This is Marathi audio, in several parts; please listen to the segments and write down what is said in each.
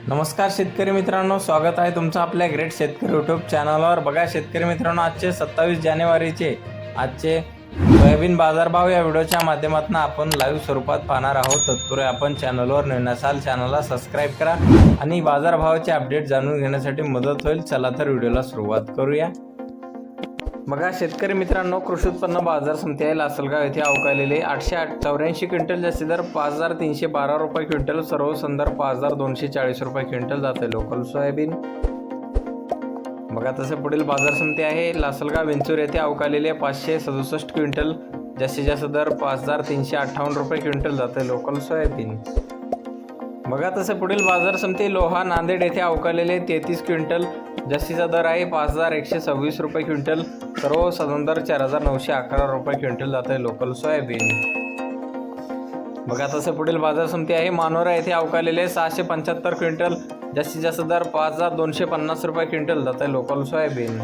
नमस्कार शेतकरी मित्रांनो, स्वागत आहे तुमचं आपल्या ग्रेट शेतकरी यूट्यूब चॅनलवर। बघा शेतकरी मित्रांनो, आजचे 27 जानेवारीचे आजचे सोयाबीन बाजारभाव या व्हिडिओच्या माध्यमातून आपण लाईव्ह स्वरूपात पाहणार आहोत। तत्पूर्वी आपण चॅनलवर नवीन असाल चॅनलला सबस्क्राइब करा आणि बाजारभावाचे अपडेट जाणून घेण्यासाठी मदत होईल। चला तर व्हिडिओला सुरुवात करूया। बघा शेतकरी मित्रांनो, कृषी उत्पन्न बाजार समिती आहे लासलगाव येथे अवकालेले 884 क्विंटल जास्ती दर 5312 रुपये क्विंटल, सर्व संदर्भ 5240 रुपये क्विंटल जाते लोकल सोयाबीन। बघा तसे पुढील बाजार समिती आहे लासलगाव विंचूर येथे अवकालेले 567 क्विंटल, जास्तीत जास्त दर 5358 रुपये क्विंटल जाते लोकल सोयाबीन। बघा तसे पुढील बाजार समिती लोहा नांदेड येथे अवकालेले 33 क्विंटल, जास्तीचा दर आहे 5126 रुपये क्विंटल, सर्व साधारण दर 4911 रुपये क्विंटल जाते लोकल सोयाबीन। बघा तसे पुढील बाजार समिती आहे मानोरा येथे अवकालेले 675 क्विंटल, जास्तीत जास्त दर 5250 रुपये क्विंटल जाते लोकल सोयाबीन।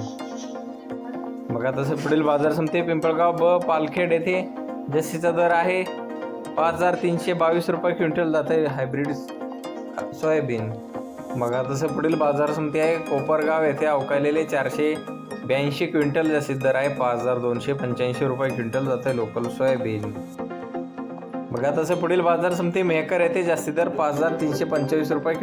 बघा तसे पुढील बाजार समिती पिंपळगाव ब पालखेड येथे जास्तीचा दर आहे 5322 रुपये क्विंटल जाते हायब्रिड सोयाबीन। बघा तसे पुढील बाजार समिती आहे कोपरगाव येथे अवकालेले 482 क्विंटल, जास्तीत दर आहे 5285 रुपये क्विंटल जाते लोकल सोयाबीन। बघा तसे पुढील बाजार समिती मेहकर येथे जास्तीत दर 5325 रुपये